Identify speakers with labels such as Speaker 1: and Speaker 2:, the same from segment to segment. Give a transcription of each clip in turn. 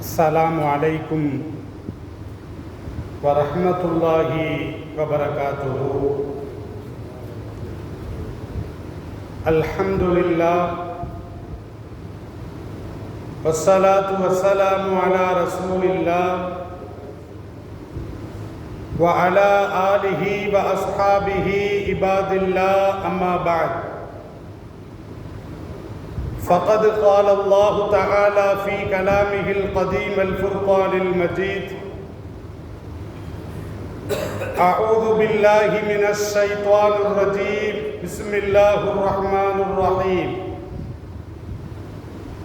Speaker 1: السلام عليكم ورحمة الله وبركاته. الحمد لله والصلاة والسلام على رسول الله وعلى آله وأصحابه عباد الله، أما بعد، فقد قال الله تعالى في كلامه القديم الفرقان المجيد: أعوذ بالله من الشيطان الرجيم، بسم الله الرحمن الرحيم.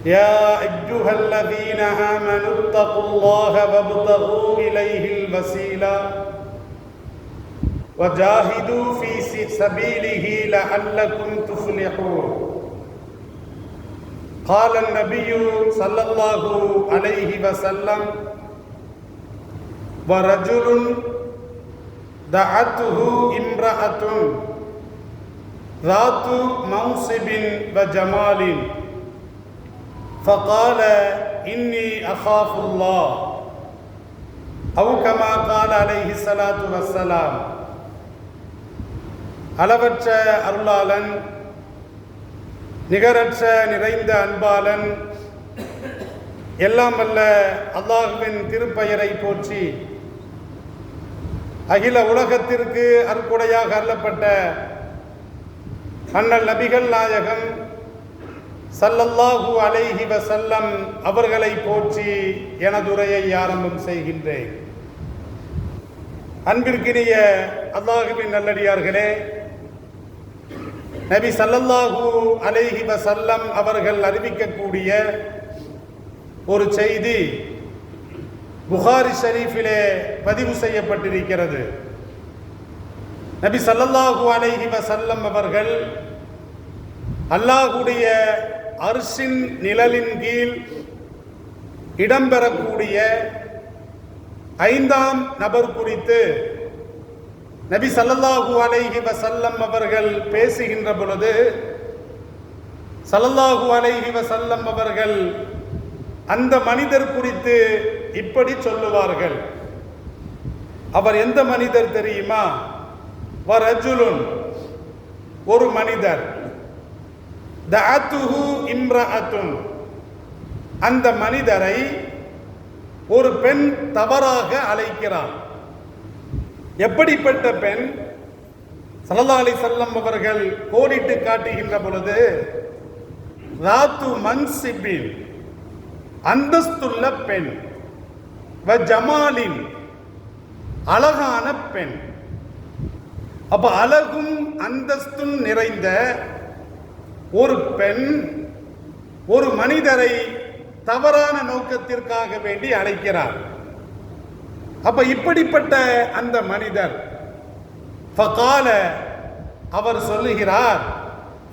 Speaker 1: يا أيها الذين آمنوا اتقوا الله وابتغوا إليه الوسيلة وجاهدوا في سبيله لعلكم تفلحون. قال النبي صلى الله عليه وسلم: ورجل دعته امرأة ذات منصب وجمال فقال إني أخاف الله، أو كما قال عليه الصلاة والسلام. அளவற்ற அருளாளன், நிகரற்ற நிறைந்த அன்பாளன், எல்லாம் வல்ல அல்லாஹ்வின் திருப்பெயரை போற்றி அகில உலகத்திற்கு அருட்கொடையாக அருளப்பட்ட அண்ணல் நபிகள் நாயகம் ஸல்லல்லாஹு அலைஹி வஸல்லம் அவர்களை போற்றி எனதுரையை ஆரம்பம் செய்கின்றேன். அன்பிற்கினிய அல்லாஹ்வின் நல்லடியார்களே, நபி ஸல்லல்லாஹு அலைஹி வஸல்லம் அவர்கள் அறிவிக்கக்கூடிய ஒரு செய்தி புகாரி ஷரீஃபிலே பதிவு செய்யப்பட்டிருக்கிறது. நபி ஸல்லல்லாஹு அலைஹி வஸல்லம் அவர்கள் அல்லாஹ்வுடைய அர்ஷின் நிழலின் கீழ் இடம்பெறக்கூடிய 5ஆம் நபர் குறித்து நபி ஸல்லல்லாஹு அலைஹி வஸல்லம் அவர்கள் பேசுகின்ற பொழுது, ஸல்லல்லாஹு அலைஹி வஸல்லம் அவர்கள் அந்த மனிதர் குறித்து இப்படி சொல்லுவார்கள். அவர் எந்த மனிதர் தெரியுமா? வரஜுலுன், ஒரு மனிதர், தஅத்துஹு இம்ரஅத்துன், அந்த மனிதரை ஒரு பெண் தவறாக அழைக்கிறார். எப்படிப்பட்ட பெண்? ஸல்லல்லாஹு அலைஹி வஸல்லம் அவர்கள் கோடிட்டு காட்டுகின்ற பொழுது, ராத்து மன்சிபின், அந்தஸ்துள்ள பெண், வ ஜமாலின், அழகான பெண். அப்ப அழகும் அந்தஸ்தும் நிறைந்த ஒரு பெண் ஒரு மனிதரை தவறான நோக்கத்திற்காக வேண்டி அழைக்கிறார். அப்ப இப்படிப்பட்ட அந்த மனிதர் ஃபகால, அவர் சொல்லுகிறார்,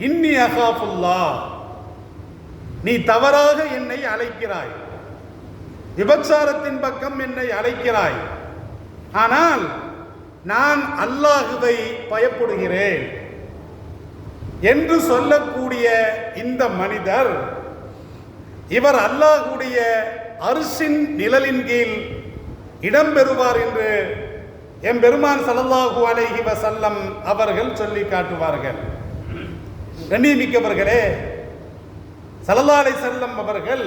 Speaker 1: இன்னி அகாஃபுல்லாஹ், நீ தவறாக என்னை அழைக்கிறாய், விபச்சாரத்தின் பக்கம் என்னை அழைக்கிறாய், ஆனால் நான் அல்லாஹுவை பயப்படுகிறேன் என்று சொல்லக்கூடிய இந்த மனிதர், இவர் அல்லாஹ்வுடைய அர்ஷின் நிழலின் கீழ் இடம்பெறுவார் என்று எம்பெருமான் ஸல்லல்லாஹு அலைஹி வஸல்லம் அவர்கள் சொல்லி காட்டுவார்கள். கண்ணியமிக்கவர்களே, ஸல்லல்லாஹு அலைஹி வஸல்லம் அவர்கள்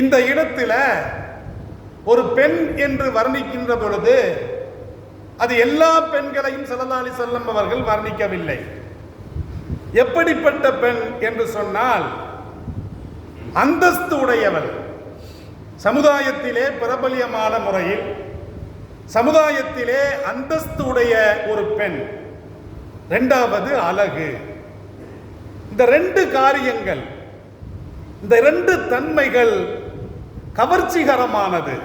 Speaker 1: இந்த இடத்துல ஒரு பெண் என்று வர்ணிக்கின்ற பொழுது அது எல்லா பெண்களையும் ஸல்லல்லாஹு அலைஹி வஸல்லம் அவர்கள் வர்ணிக்கவில்லை. எப்படிப்பட்ட பெண் என்று சொன்னால், அந்தஸ்து உடையவள், சமுதாயத்திலே பிரபல்யமான முறையில் சமுதாயத்திலே அந்தஸ்து உடைய ஒரு பெண். இரண்டாவது அழகு. இந்த 2 காரியங்கள், இந்த 2 தன்மைகள் கவர்ச்சிகரமானது.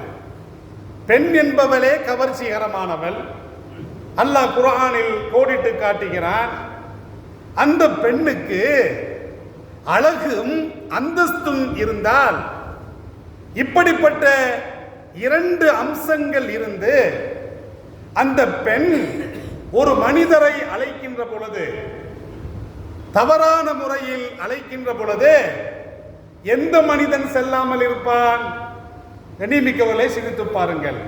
Speaker 1: பெண் என்பவளே கவர்ச்சிகரமானவள். அல்லாஹ் குர்ஆனில் கோடிட்டு காட்டுகிறான், அந்த பெண்ணுக்கு அழகும் அந்தஸ்தும் இருந்தால், இப்படிப்பட்ட 2 அம்சங்கள் இருந்து அந்த பெண் ஒரு மனிதரை அழைக்கின்ற பொழுது, தவறான முறையில் அழைக்கின்ற பொழுது எந்த மனிதன் செல்லாமல் இருப்பான்? கண்ணியமிக்கவர்களே, சிந்தித்து பாருங்கள்.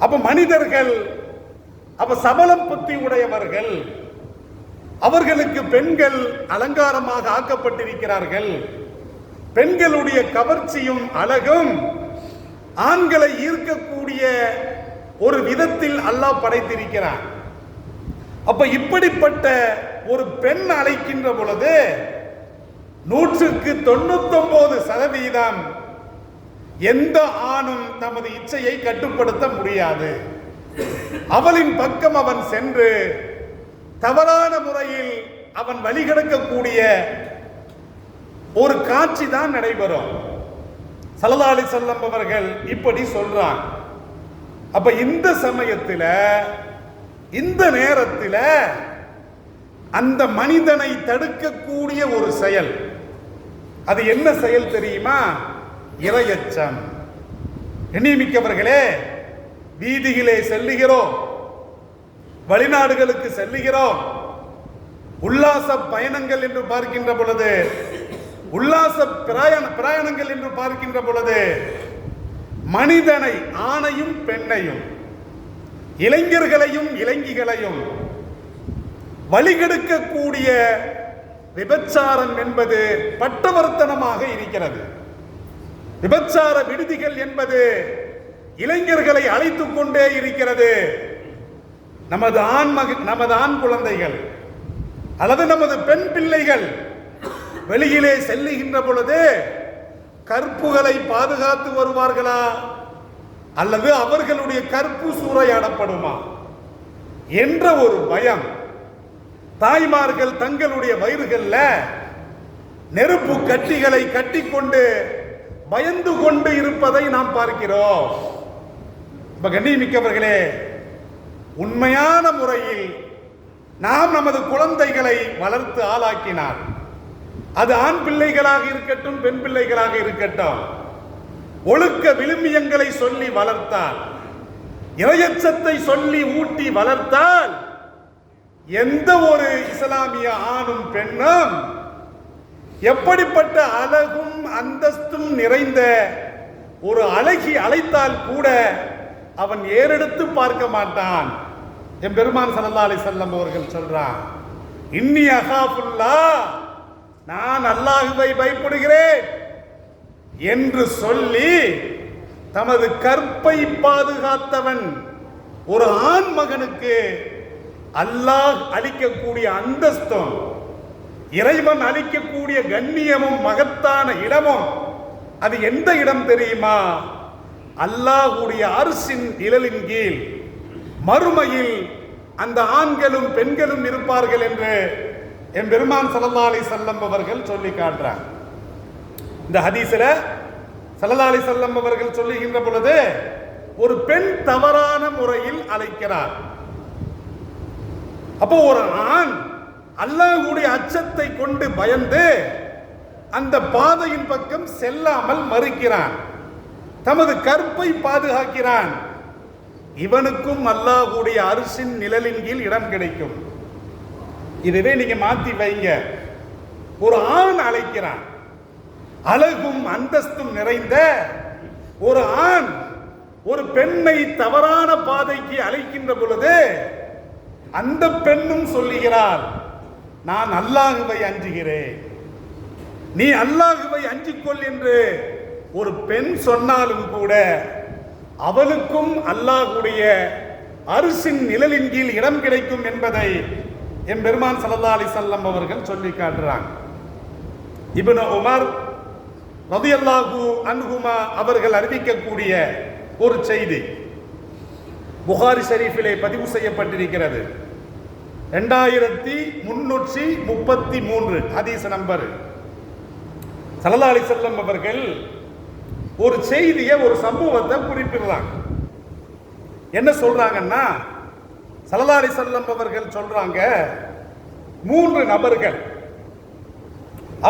Speaker 1: அப்ப மனிதர்கள் சபலம் புத்தி உடையவர்கள், அவர்களுக்கு பெண்கள் அலங்காரமாக ஆக்கப்பட்டிருக்கிறார்கள். பெண்களுடைய கவர்ச்சியும் அழகும் ஆண்களை ஈர்க்கக்கூடிய ஒரு விதத்தில் அல்லாஹ் படைத்திருக்கிறான். அப்ப இப்படிப்பட்ட ஒரு பெண் அழைக்கின்ற பொழுது 99% எந்த ஆணும் தமது இச்சையை கட்டுப்படுத்த முடியாது. அவளின் பக்கம் அவன் சென்று தவறான முறையில் அவன் வழிகெடுக்கக்கூடிய ஒரு காட்சி தான் நடைபெறும். ஸல்லல்லாஹு அலைஹி வஸல்லம் அவர்கள் இப்படி சொல்றாங்க. அப்ப இந்த சமயத்தில், இந்த நேரத்தில் அந்த மனிதனை தடுக்கக்கூடிய ஒரு செயல், அது என்ன செயல் தெரியுமா? இரையச்சம். எண்ணிமிக்கவர்களே, வீதியிலே செல்லுகிறோம், வெளிநாடுகளுக்கு செல்லுகிறோம், உல்லாச பயணங்கள் என்று பார்க்கின்ற பொழுது, உல்லாச பிரயாணங்கள் என்று பார்க்கின்ற பொழுது மனிதனை, ஆணையும் பெண்ணையும், இளைஞர்களையும் இளைஞிகளையும் வழிகெடுக்கக்கூடிய விபச்சாரம் என்பது பட்டவர்த்தனமாக இருக்கிறது. விபச்சார விடுதிகள் என்பது இளைஞர்களை அழைத்துக் கொண்டே இருக்கிறது. நமது ஆண் குழந்தைகள் அல்லது நமது பெண் பிள்ளைகள் வெளியிலே செல்லுகின்ற பொழுது கற்புகளை பாதுகாத்து வருவார்களா அல்லது அவர்களுடைய கற்பு சூறையாடப்படுமா என்ற ஒரு பயம். தாய்மார்கள் தங்களுடைய வயிறுகள்ல நெருப்பு கட்டிகளை கட்டிக்கொண்டு பயந்து கொண்டு இருப்பதை நாம் பார்க்கிறோம். கண்ணியமிக்கவர்களே, உண்மையான முறையில் நாம் நமது குழந்தைகளை வளர்த்து ஆளாக்கினார், அது ஆண் பிள்ளைகளாக இருக்கட்டும், பெண் பிள்ளைகளாக இருக்கட்டும், ஒழுக்க விழுமியங்களை சொல்லி வளர்த்தால், இறையச்சத்தை சொல்லி ஊட்டி வளர்த்தால், எந்த ஒரு இஸ்லாமிய ஆணும் பெண்ணும் எப்படிப்பட்ட அழகும் அந்தஸ்தும் நிறைந்த ஒரு அழகி அழைத்தால் கூட அவன் ஏறெடுத்து பார்க்க மாட்டான். என் பெருமான் ஸல்லல்லாஹு அலைஹி வஸல்லம் அவர்கள் சொல்றான், இன்னி அகாஃபுல்லாஹ், நான் அல்லாஹ்வை பயப்படுகிறேன் என்று சொல்லி தமது கற்பை பாதுகாத்தவன் ஒரு ஆண் மகனுக்கு அல்லாஹ் அளிக்கக்கூடிய அந்தஸ்தும், இறைவன் அளிக்கக்கூடிய கண்ணியமும் மகத்தான இடமும் அது எந்த இடம் தெரியுமா? அல்லாஹ்வுடைய அர்ஷின் நிழலின் கீழ் மறுமையில் அந்த ஆண்களும் பெண்களும் இருப்பார்கள் என்று என் பெருமான் ஸல்லல்லாஹு அலைஹி வஸல்லம் அவர்கள் சொல்லி காட்டுறார். இந்த ஹதீஸ்ல ஸல்லல்லாஹு அலைஹி வஸல்லம் அவர்கள் சொல்லுகின்ற பொழுது ஒரு பெண் தவறான முறையில் அழைக்கிறார். அப்போ ஒரு ஆண் அல்லாஹ்வுடைய அச்சத்தை கொண்டு பயந்து அந்த பாதையின் பக்கம் செல்லாமல் மறுக்கிறான், தமது கற்பை பாதுகாக்கிறான். இவனுக்கும் அல்லாஹ்வுடைய அர்ஷின் நிழலின் கீழ் இடம் கிடைக்கும். இதுவே நீங்க மாத்தி வைங்க. ஒரு ஆண் அழைக்கிறான், அழகும் அந்தஸ்தும் நிறைந்த ஒரு ஆண் ஒரு பெண்ணை தவறான பாதைக்கு அழைக்கின்ற பொழுது அந்த பெண்ணும் சொல்லுகிறார், நான் அல்லாஹ்வை அஞ்சுகிறேன், நீ அல்லாஹ்வை அஞ்சிக்கொள் என்று ஒரு பெண் சொன்னாலும் கூட அவளுக்கும் அல்லாஹ்வுடைய அர்ஷின் நிழலின் கீழ் இடம் கிடைக்கும் என்பதை என் பெருமான் ஸல்லல்லாஹு அலைஹி வஸல்லம் அவர்கள் சொல்லி காட்டுறாங்க. இப்னு உமர் ரலியல்லாஹு அன்ஹுமா அவர்கள் அறிவிக்கக்கூடிய ஒரு செய்தி புகாரி ஷரீஃபிலே பதிவு செய்யப்பட்டிருக்கிறது. 2333 ஹதீஸ் நம்பர். ஸல்லல்லாஹு அலைஹி வஸல்லம் அவர்கள் ஒரு செய்தியை, ஒரு சம்பவத்தை குறிப்பிடுறாங்க. என்ன சொல்றாங்கன்னா, ஸல்லல்லாஹு அலைஹி வஸல்லம் அவர்கள் சொல்றாங்க, 3 நபர்கள்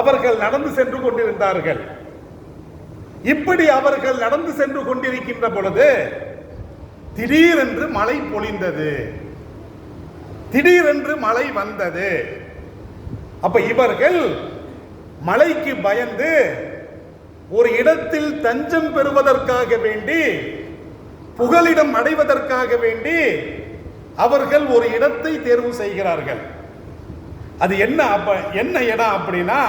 Speaker 1: அவர்கள் நடந்து சென்று கொண்டிருந்தார்கள். இப்படி அவர்கள் நடந்து சென்று கொண்டிருக்கின்ற பொழுது திடீரென்று மழை பொழிந்தது, திடீரென்று மழை வந்தது. அப்ப இவர்கள் மழைக்கு பயந்து ஒரு இடத்தில் தஞ்சம் பெறுவதற்காக வேண்டி, புகலிடம் அடைவதற்காக வேண்டி அவர்கள் ஒரு இடத்தை தேர்வு செய்கிறார்கள். அது என்ன இடம் அப்படின்னா,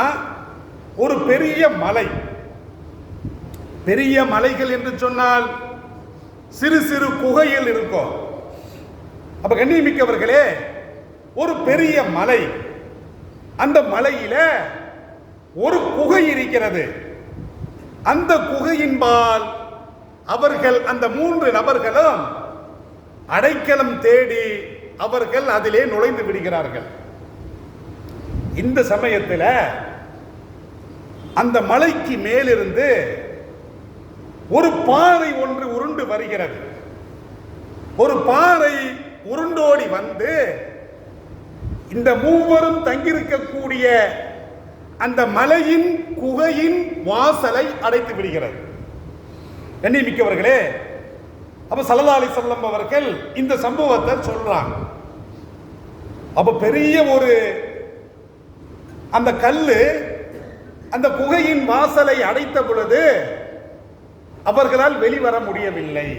Speaker 1: ஒரு பெரிய மலை. பெரிய மலைகள் என்று சொன்னால் சிறு சிறு குகையில் இருக்கும். அப்ப கண்ணியமிக்கவர்களே, ஒரு பெரிய மலை, அந்த மலையில ஒரு குகை இருக்கிறது. அந்த குகையின்பால் அவர்கள், அந்த 3 நபர்களும் அடைக்கலம் தேடி அவர்கள் அதிலே நுழைந்து விடுகிறார்கள். இந்த சமயத்தில் அந்த மலைக்கு மேலிருந்து ஒரு பாறை ஒன்று உருண்டு வருகிறது. ஒரு பாறை உருண்டோடி வந்து இந்த மூவரும் தங்கியிருக்கக்கூடிய அந்த மலையின் குகையின் வாசலை அடைத்து விடுகிறது. கண்ணியமிக்கவர்களே, அப்ப ஸல்லல்லாஹு அலைஹி வஸல்லம் அவர்கள் இந்த சம்பவத்தை சொல்றாங்க. அப்ப பெரிய ஒரு அந்த கல்லு அந்த குகையின் வாசலை அடைத்த பொழுது அவர்களால் வெளிவர முடியவில்லை.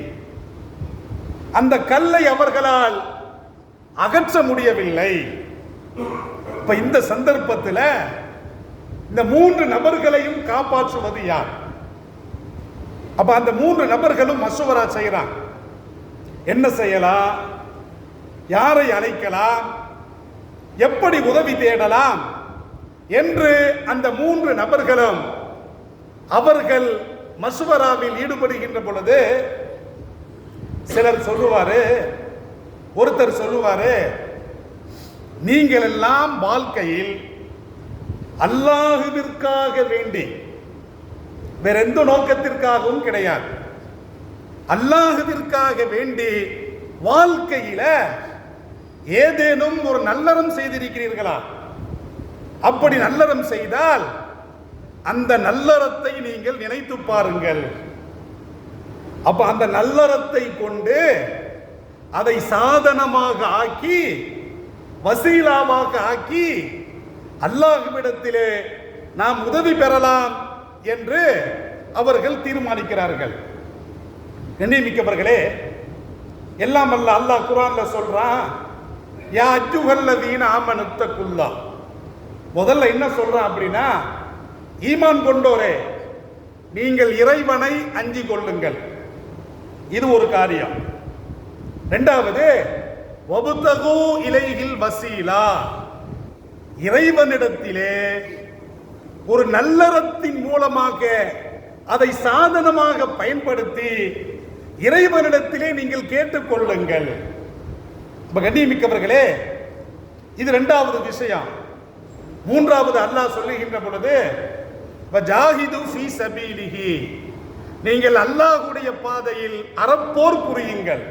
Speaker 1: அந்த கல்லை அவர்களால் அகற்ற முடியவில்லை. இப்ப இந்த சந்தர்ப்பத்தில் இந்த 3 நபர்களையும் காப்பாற்றுவது யார்? அப்ப அந்த 3 நபர்களும் மசூவரா செய்யறாங்க. என்ன செய்யலாம், யாரை அழைக்கலாம், எப்படி உதவி தேடலாம் என்று அந்த 3 நபர்களும் அவர்கள் மசூவராவில் ஈடுபடுகின்ற பொழுது சிலர் சொல்லுவாரு, ஒருத்தர் சொல்லுவாரு, நீங்கள் எல்லாம் வாழ்க்கையில் அல்லாஹ்விற்காக வேண்டி, வேற எந்த நோக்கத்திற்காகவும் கிடையாது, அல்லாஹ்விற்காக வேண்டி வாழ்க்கையில ஏதேனும் ஒரு நல்லறம் செய்திருக்கிறீர்களா? அப்படி நல்லறம் செய்தால் அந்த நல்லறத்தை நீங்கள் நினைத்து பாருங்கள். அப்ப அந்த நல்லறத்தை கொண்டு அதை சாதனமாக ஆக்கி, வசீலாவாக ஆக்கி அல்லாஹ்விடத்திலே நாம் உதவி பெறலாம் என்று அவர்கள் தீர்மானிக்கிறார்கள். கண்ணியமிக்கவர்களே, எல்லாம் அல்ல அல்லாஹ் குர்ஆன்ல சொல்றான், யா அய்யுஹல்லதீன ஆமனுத்தகுல்லாஹ். முதல்ல என்ன சொல்றான் அப்படின்னா, ஈமான் கொண்டோரே நீங்கள் இறைவனை அஞ்சிக் கொள்ளுங்கள். இது ஒரு காரியம். இரண்டாவது, வபுதகு இலைஹில் வசீலா, இறைவனிடத்திலே ஒரு நல்லறத்தின் மூலமாக அதை சாதனமாக பயன்படுத்தி இறைவனிடத்திலே நீங்கள் கேட்டுக்கொள்ளுங்கள். கண்ணியமிக்கவர்களே, இது 2வது விஷயம். 3வது அல்லாஹ் சொல்லுகின்ற பொழுது, வஜாஹிது ஃபீ சபீலிஹி, நீங்கள் அல்லாஹ்வுடைய பாதையில் அறப்போர் புரியுங்கள்.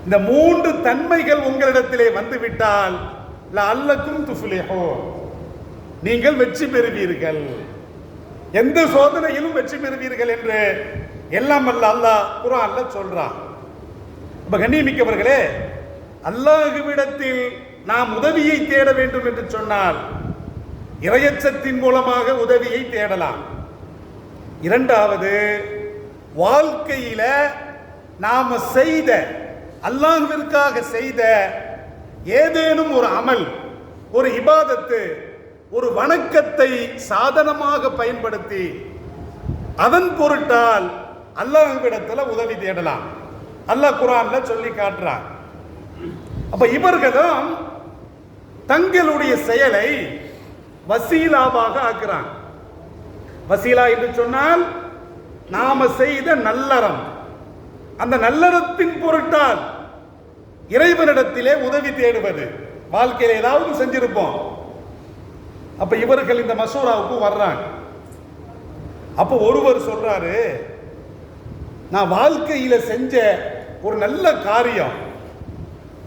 Speaker 1: இந்த 3 தன்மைகள் உங்களிடத்திலே வந்துவிட்டால் லஅல்லக்கும் துஃப்லிஹூன், நீங்கள் வெற்றி பெறுவீர்கள், எந்த சோதனையிலும் வெற்றி பெறுவீர்கள் என்று எல்லாம் அல்ல அல்லாஹ் குர்ஆன்ல சொல்றான். அப்ப கண்ணியமிக்கவர்களே, அல்லாஹ்விடத்தில் நாம் உதவியை தேட வேண்டும் என்று சொன்னால் இறையச்சத்தின் மூலமாக உதவியை தேடலாம். 2வது, வாழ்க்கையில நாம செய்த, அல்லாஹ்விற்காக செய்த ஏதேனும் ஒரு அமல், ஒரு இபாதத்து, ஒரு வணக்கத்தை சாதனமாக பயன்படுத்தி அதன் பொருட்டால் அல்லாஹ்விடத்தில் உதவி தேடலாம். அல்லாஹ் குர்ஆன்ல சொல்லி காட்டுறான். அப்ப இவர்களும் தங்களுடைய செயலை வசீலாவாக ஆக்குறான். வசீலா என்று சொன்னால் நாம செய்த நல்லறம், அந்த நல்லறத்தின் பொருட்டால் இறைவனிடத்திலே உதவி தேடுவது. வாழ்க்கையில் ஏதாவது செஞ்சிருப்போம். அப்ப இவர்கள் இந்த மசூராவுக்கு வர்றாங்க. அப்ப ஒருவர் சொல்றாரு, நான் வாழ்க்கையில செஞ்ச ஒரு நல்ல காரியம்,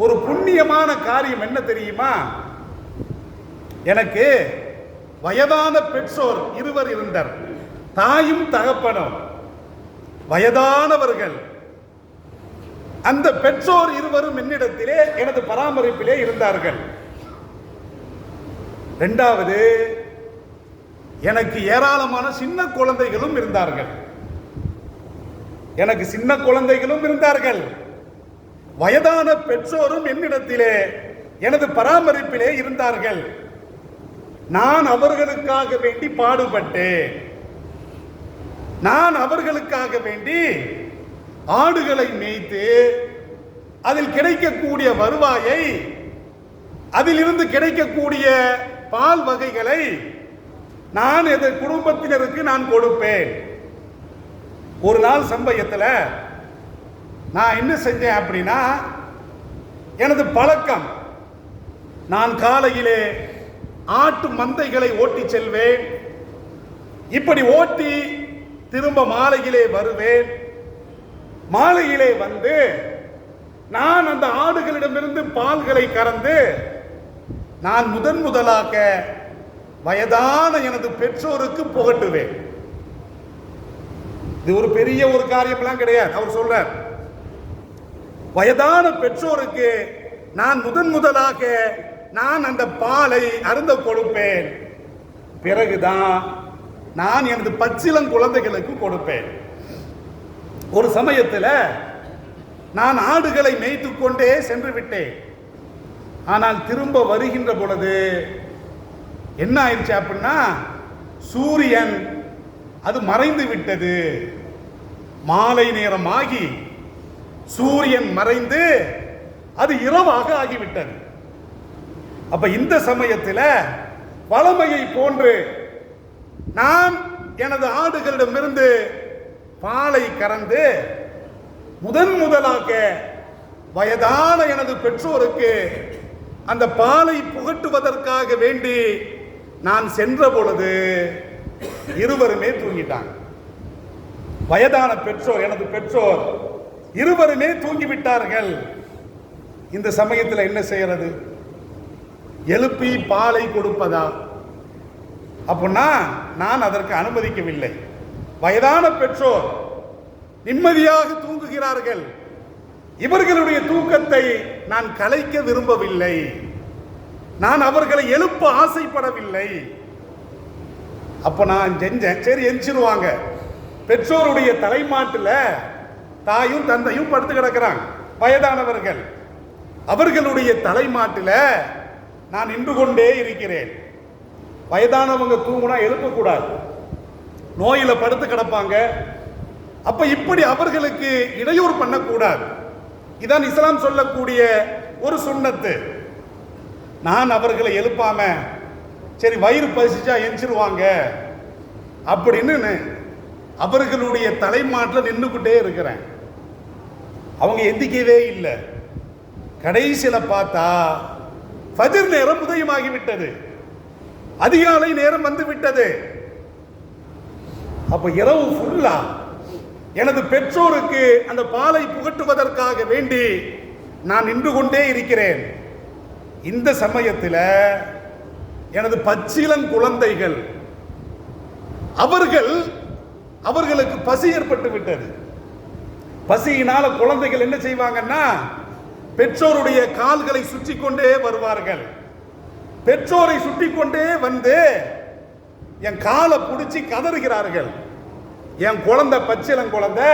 Speaker 1: ஒரு புண்ணியமான காரியம் என்ன தெரியுமா? எனக்கு வயதான பெற்றோர் 2 இருந்தார், தாயும் தகப்பனும் வயதானவர்கள். அந்த பெற்றோர் 2 என்னிடத்திலே எனது பராமரிப்பிலே இருந்தார்கள். 2வது, எனக்கு ஏராளமான சின்ன குழந்தைகளும் இருந்தார்கள். எனக்கு சின்ன குழந்தைகளும் இருந்தார்கள். வயதான பெற்றோரும் என்னிடத்திலே எனது பராமரிப்பிலே இருந்தார்கள். நான் அவர்களுக்காக வேண்டி பாடுபட்டேன். நான் அவர்களுக்காக வேண்டி ஆடுகளை மேய்த்து அதில் கிடைக்கக்கூடிய வருவாயை, அதிலிருந்து கிடைக்கக்கூடிய பால் வகைகளை நான் எனது குடும்பத்தினருக்கு நான் கொடுப்பேன். ஒரு நாள் சமயத்தில் நான் என்ன செஞ்சேன் அப்படின்னா, எனது பழக்கம், நான் காலையிலே ஆட்டு மந்தைகளை ஓட்டி செல்வேன். இப்படி ஓட்டி திரும்ப மாலையிலே வருவேன். மாலையிலே வந்து நான் அந்த ஆடுகளிடமிருந்து பால்களை கறந்து நான் முதலாக வயதான எனது பெற்றோருக்கு புகட்டுவேன். இது ஒரு பெரிய ஒரு காரியம்லாம் கிடையாது. அவர் சொல்றார், வயதான பெற்றோருக்கு நான் முதலாக நான் அந்த பாலை அருந்த கொடுப்பேன். பிறகுதான் நான் எனது பச்சிளம் குழந்தைகளுக்கு கொடுப்பேன். ஒரு சமயத்தில் நான் ஆடுகளை மேய்த்து கொண்டே சென்று விட்டேன். ஆனால் திரும்ப வருகின்ற பொழுது என்ன ஆயிடுச்சு அப்படின்னா, சூரியன் அது மறைந்து விட்டது. மாலை நேரம் ஆகி சூரியன் மறைந்து அது இரவாக ஆகிவிட்டது. அப்ப இந்த சமயத்தில் வளமையை போன்று நான் எனது ஆடுகளிடமிருந்து பாலை கறந்து முதலாக வயதான எனது பெற்றோருக்கு அந்த பாலை புகட்டுவதற்காக வேண்டி நான் சென்ற பொழுது இருவருமே தூங்கிட்டாங்க. வயதான பெற்றோர், எனது பெற்றோர் இருவருமே தூங்கிவிட்டார்கள். இந்த சமயத்தில் என்ன செய்யறது? எழுப்பி பாலை கொடுப்பதா? அப்படின்னா நான் அதற்கு அனுமதிக்கவில்லை. வயதான பெற்றோர் நிம்மதியாக தூங்குகிறார்கள். இவர்களுடைய தூக்கத்தை நான் கலைக்க விரும்பவில்லை. நான் அவர்களை எழுப்ப ஆசைப்படவில்லை. அப்ப நான் செஞ்சேன், சரி எந்திருவாங்க. பெற்றோருடைய தலைமாட்டில் தாயும் தந்தையும் படுத்து கிடக்கிறாங்க, வயதானவர்கள். அவர்களுடைய தலைமாட்டில் நான் நின்று கொண்டே இருக்கிறேன். வயதானவங்க தூங்குனா எழுப்பக்கூடாது, நோயில படுத்து கிடப்பாங்க. அப்ப இப்படி அவர்களுக்கு இடையூறு பண்ணக்கூடாது. இதான் இஸ்லாம் சொல்லக்கூடிய ஒரு சுன்னத்து. நான் அவர்களை எழுப்பாம, சரி வயிறு பசிச்சா எந்திருவாங்க அப்படின்னு அவர்களுடைய தலைமாட்டில் நின்றுக்கிட்டே இருக்கிறேன். அவங்க எந்திக்கவே இல்லை. கடைசியில் பார்த்தா ஃபஜ்ர் நேரம் உதயமாகிவிட்டது, அதிகாலை நேரம் வந்து விட்டது. அப்ப இரவு ஃபுல்லா எனது பெற்றோருக்கு அந்த பாலை புகட்டுவதற்காக வேண்டி நான் நின்று கொண்டே இருக்கிறேன். இந்த சமயத்தில் எனது பச்சிளம் குழந்தைகள் அவர்களுக்கு பசி ஏற்பட்டு விட்டது. பசியினால குழந்தைகள் என்ன செய்வாங்கன்னா, பெற்றோருடைய கால்களை சுற்றி கொண்டே வருவார்கள். பெற்றோரை சுற்றி கொண்டே வந்து என் காலை பிடிச்சி கதறுகிறார்கள். என் குழந்தை, பச்சிளம் குழந்தை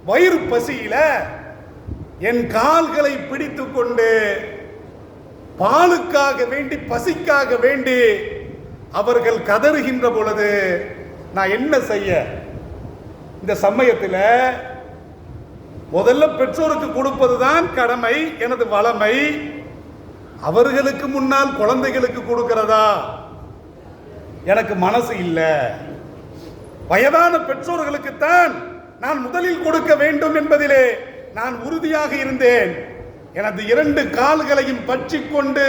Speaker 1: வயிறு பசியில என் கால்களை பிடித்து கொண்டு பாலுக்காக வேண்டி, பசிக்காக வேண்டி அவர்கள் கதறுகின்ற பொழுது நான் என்ன செய்ய? இந்த சமயத்தில் முதல்ல பெற்றோருக்கு கொடுப்பதுதான் கடமை, எனது வளமை. அவர்களுக்கு முன்னால் குழந்தைகளுக்கு கொடுக்கிறதா எனக்கு மனசு இல்லை. வயதான பெற்றோர்களுக்குத்தான் நான் முதலில் கொடுக்க வேண்டும் என்பதிலே நான் உறுதியாக இருந்தேன். எனது 2 கால்களையும் பற்றி கொண்டு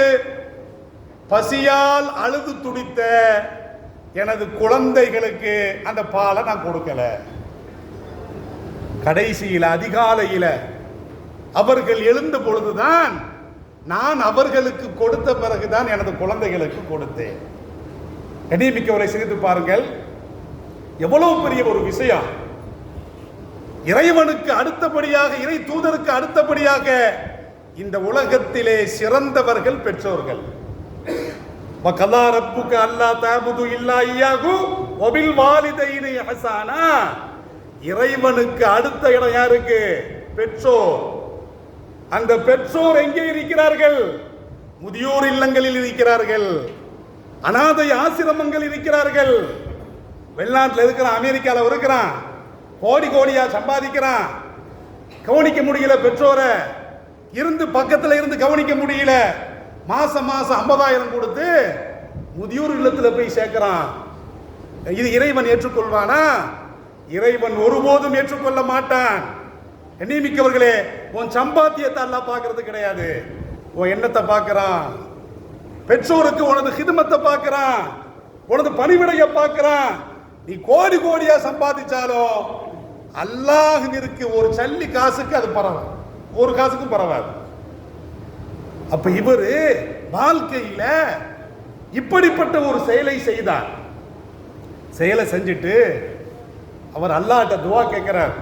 Speaker 1: பசியால் அழுது துடித்த எனது குழந்தைகளுக்கு அந்த பாலை நான் கொடுக்கல. கடைசியில் அதிகாலையில் அவர்கள் எழுந்த பொழுதுதான் நான் அவர்களுக்கு கொடுத்த பிறகுதான் எனது குழந்தைகளுக்கு கொடுத்தேன். கண்ணியமிக்கவரை சிந்தித்து பாருங்கள், எவ்வளவு பெரிய ஒரு விஷயம். இறைவனுக்கு அடுத்தபடியாக, இறை தூதருக்கு அடுத்தபடியாக இந்த உலகத்திலே சிறந்தவர்கள் பெற்றோர்கள். வகலா ரப்புக அல்லா தஅபுது இல்லா இய்யாஹு வபில் வாலிதைனி இஹ்சானா. இறைவனுக்கு அடுத்த இடம் யாருக்கு? பெற்றோர். அந்த பெற்றோர் எங்கே இருக்கிறார்கள்? முதியோர் இல்லங்களில் இருக்கிறார்கள், அனாதை ஆசிரமங்கள் இருக்கிறார்கள். வெளிநாட்டில் இருக்கிறான், அமெரிக்காவில் இருக்கிறான், கோடி கோடியா சம்பாதிக்கிறான், கவனிக்க முடியல பெற்றோரை, இருந்து பக்கத்தில் இருந்து கவனிக்க முடியல. மாசம் மாசம் 50,000 கொடுத்து முதியோர் இல்லத்தில் போய் சேர்க்கிறான். இது இறைவன் ஏற்றுக்கொள்வானா? இறைவன் ஒருபோதும் ஏற்றுக்கொள்ள மாட்டான். எண்ணிமிக்கவர்களே, உன் சம்பாத்தியத்தை எல்லாம் பார்க்கறது கிடையாது, உன் எண்ணத்தை பார்க்கிறான். பெற்றோருக்கு உனது ஹிதமத்தை பார்க்கிறான், உனது பணிவிடையை பார்க்கிறான். நீ கோடி கோடியா சம்பாதிச்சாலும் அல்லாஹ்விற்கு ஒரு சல்லி காசுக்கு அது பரவாயில்ல, ஒரு காசுக்கும் பரவாயில்ல. அப்ப இவரு வாழ்க்கையில இப்படிப்பட்ட ஒரு செயலை செய்தார். செயலை செஞ்சுட்டு அவர் அல்லாஹ்ட்ட துஆ கேட்கிறார்.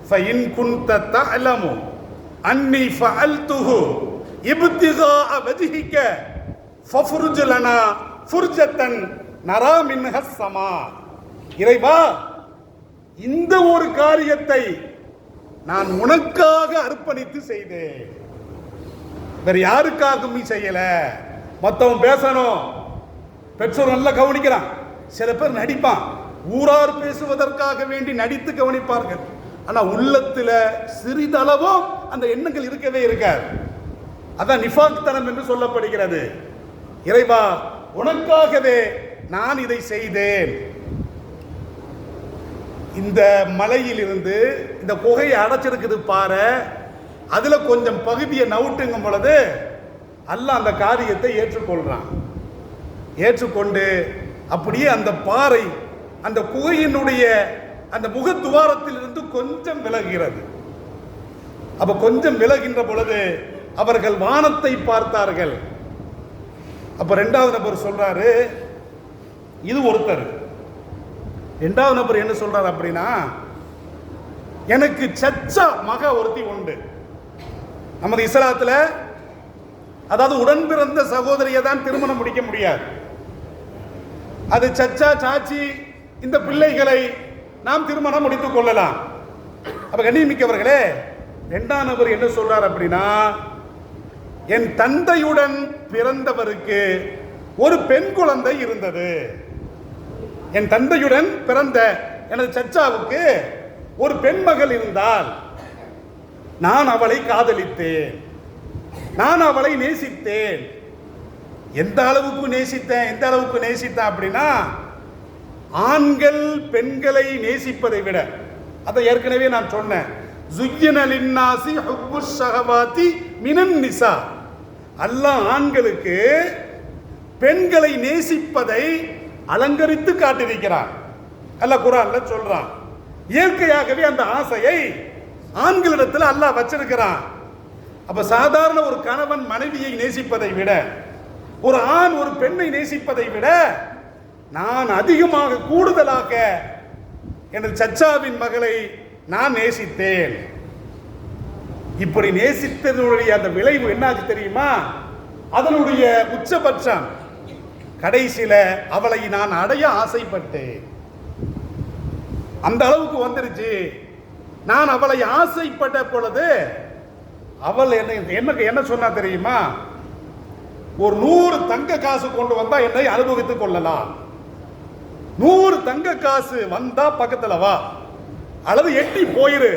Speaker 1: ஃபஇன் குன்த தஅலமு அன்னி ஃபஅல்துஹு இப்திகாஅ வஜ்ஹிக ஃபஃப்ருஜ் லனா ஃபுர்ஜத்தன் நரா மின்ஹஸ் ஸமா. இறைவா, இந்த ஒரு காரியத்தை நான் உனக்காக அர்ப்பணித்து செய்தேன், வேற யாருக்காகவும் நீ செய்யல. மற்றவன் பேசணும், பெற்றோர் நல்லா கவனிக்கிறான். சில பேர் நடிப்பான், ஊரார் பேசுவதற்காக வேண்டி நடித்து கவனிப்பார்கள். ஆனா உள்ளத்துல சிறிதளவும் அந்த எண்ணங்கள் இருக்கவே இருக்காது. அதான் நிஃபாக்தனம் என்று சொல்லப்படுகிறது. இறைவா, உனக்காகவே நான் இதை செய்தேன். இந்த மலையில் இருந்து இந்த குகையை அடைச்சிருக்குது பாரு, அதுல கொஞ்சம் பகுதியை நவுட்டுங்கும் பொழுது அல்லாஹ் அந்த காரியத்தை ஏற்றுக்கொள்றான். ஏற்றுக்கொண்டு அப்படியே அந்த பாறை அந்த குகையினுடைய அந்த முகத்துவாரத்தில் இருந்து கொஞ்சம் விலகுகிறது. அப்ப கொஞ்சம் விலகின்ற பொழுது அவர்கள் வானத்தை பார்த்தார்கள். அப்ப இரண்டாவது நபர் சொல்றாரு, இது ஒருத்தர். இரண்டாவது நபர் என்ன சொல்றாரு அப்படின்னா, எனக்கு சச்சா மக ஒருத்தி உண்டு. நமது இஸ்லாத்துல அதாவது உடன் பிறந்த சகோதரியை தான் திருமணம் முடிக்க முடியாது. அது சச்சா சாச்சி இந்த பிள்ளைகளை நாம் திருமணம் முடித்துக் கொள்ளலாம். அப்ப கண்ணியமிக்கவர்களே, இரண்டாம் நபர் என்ன சொல்றார் அப்படின்னா, என் தந்தையுடன் பிறந்தவருக்கு ஒரு பெண் குழந்தை இருந்தது. என் தந்தையுடன் பிறந்த எனது சச்சாவுக்கு ஒரு பெண் மகள் இருந்தால் நான் அவளை காதலித்தேன், நான் அவளை நேசித்தேன். எந்த அளவுக்கு நேசித்தேன் அப்படின்னா, ஆண்கள் பெண்களை நேசிப்பதை விட, அதை ஏற்கனவே நான் சொன்னேன், ஜுய்யின லின்னாஸி ஹுப்புஷ் ஷஹவாத்தி மினன் நிசா. அல்லாஹ் ஆண்களுக்கு பெண்களை நேசிப்பதை அலங்கரித்து காட்டியிருக்கிறான். அல்லாஹ் குர்ஆன்ல சொல்றான். இயற்கையாகவே அந்த ஆசையை ஆண்களிடத்தில் அல்லாஹ் வச்சிருக்கிறான். அப்ப சாதாரண ஒரு கணவன் மனைவியை நேசிப்பதை விட, ஒரு ஆண் ஒரு பெண்ணை நேசிப்பதை விட நான் அதிகமாக கூடுதலாக எனது சச்சாவின் மகளை நான் நேசித்தேன். இப்படி நேசித்ததனுடைய அந்த விளைவு என்னாச்சு தெரியுமா? அதனுடைய உச்சபட்சம் கடைசியில அவளை நான் அடைய ஆசைப்பட்டேன். அந்த அளவுக்கு வந்துருச்சு. நான் அவளை ஆசைப்பட்ட பொழுது அவள் என்ன சொன்னா தெரியுமா? ஒரு 100 தங்க காசு கொண்டு வந்தா என்னை அனுபவித்துக் கொள்ளலாம், 100 தங்க காசு வந்தா பக்கத்துல வா, அல்லது எட்டி போயிரு,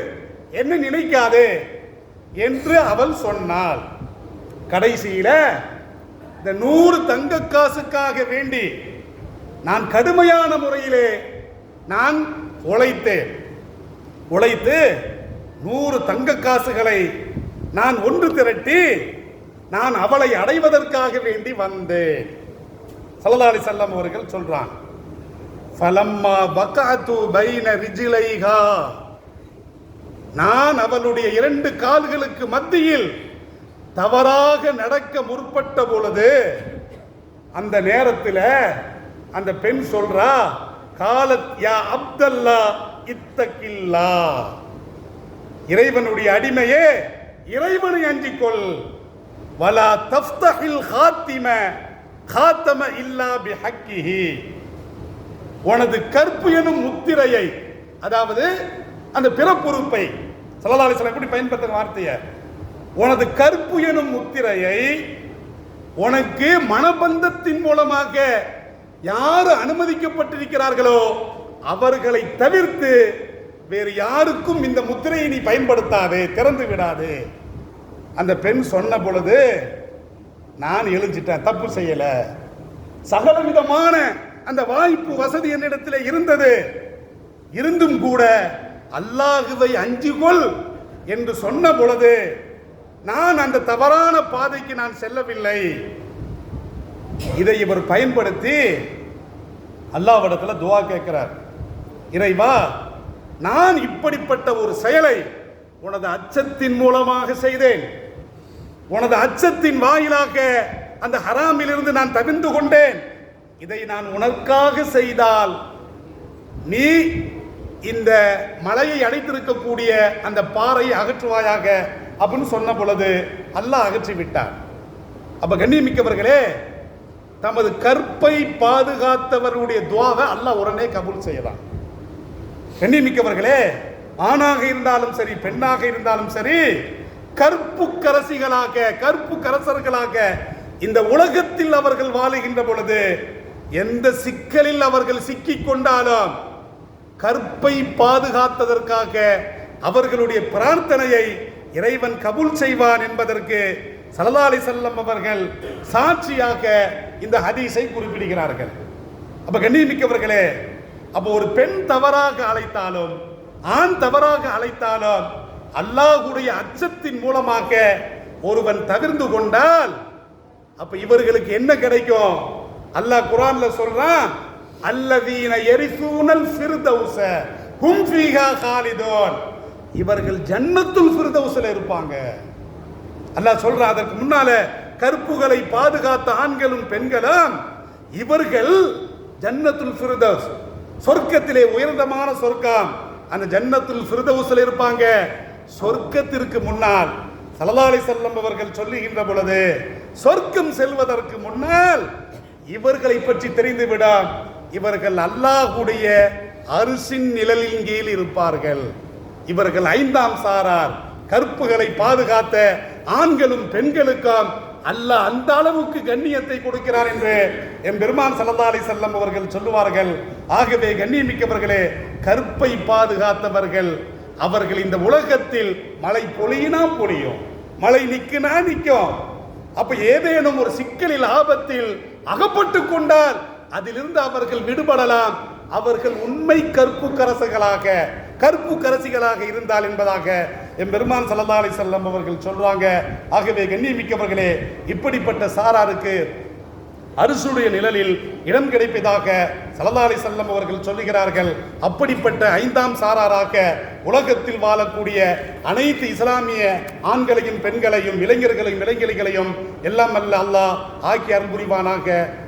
Speaker 1: என்ன நினைக்காதே என்று அவள் சொன்னாள். கடைசியில இந்த 100 தங்க காசுக்காக வேண்டி நான் கடுமையான முறையிலே நான் உழைத்து 100 தங்க காசுகளை நான் ஒன்று திரட்டி நான் அவளை அடைவதற்காக வேண்டி வந்தேன். ஸல்லல்லாஹு அலைஹி வஸல்லம் அவர்கள் சொல்றான், ஃபலம்மா வகஅது பைன ரிஜ்லைஹா, நான் அவளுடைய 2 கால்களுக்கு மத்தியில் தவறாக நடக்க முற்பட்ட பொழுது, அந்த நேரத்தில் அந்த பெண் சொல்றா, காலத் யா அப்தல்லா இத்தகில்லா, இறைவனுடைய அடிமையே இறைவனை அஞ்சிக்கொள், வலா தஃப்தஹில் ஹாத்திம காத்தம இல்லா பிஹக்கிஹி, உனது கற்பு எனும் முத்திரையை, அதாவது அந்த பிறப்புறுப்பை ஸல்லல்லாஹு அலைஹி வஸல்லம் எப்படி பயன்படுத்துற வார்த்தையை, உனது கற்பு எனும் முத்திரையை உனக்கு மனபந்தத்தின் மூலமாக யார் அனுமதிக்கப்பட்டிருக்கிறார்களோ அவர்களை தவிர்த்து வேறு யாருக்கும் இந்த முத்திரையை நீ பயன்படுத்தாதே, திறந்து விடாது. அந்த பெண் சொன்ன பொழுது நான் எழுஞ்சிட்டேன், தப்பு செய்யல, சகலவிதமான அந்த வாய்ப்பு வசதி என்னிடத்தில் இருந்தது, இருந்தும் கூட அல்லாஹுவை அஞ்சுகொள் என்று சொன்ன பொழுது நான் அந்த தவறான பாதைக்கு நான் செல்லவில்லை. இதை இவர் பயன்படுத்தி அல்லாஹ்விடத்தில் துஆ கேட்கிறார். இறைவா, நான் இப்படிப்பட்ட ஒரு செயலை உனது அச்சத்தின் மூலமாக செய்தேன், உனது அச்சத்தின் வாயிலாக அந்த ஹராமிலிருந்து நான் தவிர்ந்து கொண்டேன். இதை நான் உனக்காக செய்தால் நீ இந்த மலையை அடைத்திருக்கக்கூடிய அந்த பாறையை அகற்றுவாயாக அப்படின்னு சொன்ன பொழுது அல்லாஹ் அகற்றி விட்டார். அப்ப கண்ணியமிக்கவர்களே, தமது கற்பை பாதுகாத்தவருடைய துஆவை அல்லாஹ் உடனே கபூல் செய்யலாம். கண்ணியமிக்கவர்களே, ஆணாக இருந்தாலும் சரி பெண்ணாக இருந்தாலும் சரி, கற்பு கரசிகளாக கற்பு கரசர்களாக இந்த உலகத்தில் அவர்கள் வாழுகின்ற பொழுது எந்த சிக்கலில் அவர்கள் சிக்கிக் கொண்டாலும் கற்பை பாதுகாத்ததற்காக அவர்களுடைய பிரார்த்தனையை இறைவன் கபூல் செய்வான் என்பதற்கு ஸல்லல்லாஹு அலைஹி வஸல்லம் அவர்கள் சாட்சியாக இந்த ஹதீஸை குறிப்பிடுகிறார்கள். அப்ப கண்ணியமிக்கவர்களே, அப்ப ஒரு பெண் தவறாக அழைத்தாலும் ஆண் தவறாக அழைத்தாலும் அல்லாஹ்வுடைய அச்சத்தின் மூலமாக ஒருவன் தவிர்ந்து கொண்டால் அப்ப இவர்களுக்கு என்ன கிடைக்கும்? அல்லாஹ் குர்ஆன்ல சொல்றான், அல்லதீன யரிசூனல் ஃபிர்தௌஸ ஹும் ஃபீஹா காலிதூன், இவர்கள் ஜன்னத்துல் ஃபிர்தௌஸ்ல இருப்பாங்க. அல்லாஹ் சொல்றான். அதற்கு முன்னால கற்புகளை பாதுகாத்த ஆண்களும் பெண்களும் இவர்கள் ஜன்னத்துல் ஃபிர்தௌஸ், சொர்க்கத்திலே உயர்ந்தமான சொர்க்கம், அந்த ஜன்னத்துல் ஃபிர்தௌஸ்ல இருப்பாங்க. சொர்க்கத்திற்கு முன்னால் ஸல்லல்லாஹு அலைஹி வஸல்லம் அவர்கள் சொல்லுகின்ற பொழுது சொர்க்கம் செல்வதற்கு முன்னால் இவர்களை பற்றி தெரிந்துவிடும், இவர்கள் அல்லாஹ்வுடைய அரிசின் நிழலின் கீழ் இருப்பார்கள். இவர்கள் ஐந்தாம் சாரார், கற்புகளை பாதுகாத்த ஆண்களும் பெண்களுக்கும் அல்லாஹ் அந்த அளவுக்கு கண்ணியத்தை கொடுக்கிறார் என்று எம் பெருமான் ஸல்லல்லாஹு அலைஹி வஸல்லம் அவர்கள் சொல்லுவார்கள். ஆகவே கண்ணியமிக்கவர்களே, கற்பை பாதுகாத்தவர்கள் அவர்கள் இந்த உலகத்தில் மழை பொழியினா பொழியும், மழை நிக்குனா நிற்கும். அப்ப ஏதேனும் ஒரு சிக்கலில் ஆபத்தில் அகப்பட்டு கொண்டால் அதிலிருந்து அவர்கள் விடுபடலாம். அவர்கள் உண்மை கற்பு கரசிகளாக இருந்தால் என்பதாக எம் பெருமான் ஸல்லல்லாஹு அலைஹி வஸல்லம் அவர்கள் சொல்றாங்க. ஆகவே கண்ணியமிக்கவர்களே, இப்படிப்பட்ட சாராருக்கு அரிசுடைய நிழலில் இடம் கிடைப்பதாக ஸல்லல்லாஹு அலைஹி வஸல்லம் அவர்கள் சொல்லுகிறார்கள். அப்படிப்பட்ட ஐந்தாம் சாராராக உலகத்தில் வாழக்கூடிய அனைத்து இஸ்லாமிய ஆண்களையும் பெண்களையும் இளைஞர்களையும் இளைஞர்களையும் எல்லாம் அல்ல அல்லாஹ் ஆக்கி அருள் புரிவானாக.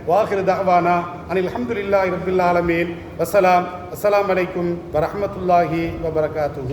Speaker 1: வாஹிரு தஅவானா அனில் ஹம்துலில்லாஹி ரப்பில் ஆலமீன். வஸ்ஸலாம். அஸ்ஸலாமு அலைக்கும் வரஹ்மத்துல்லாஹி வபரகாத்துஹு.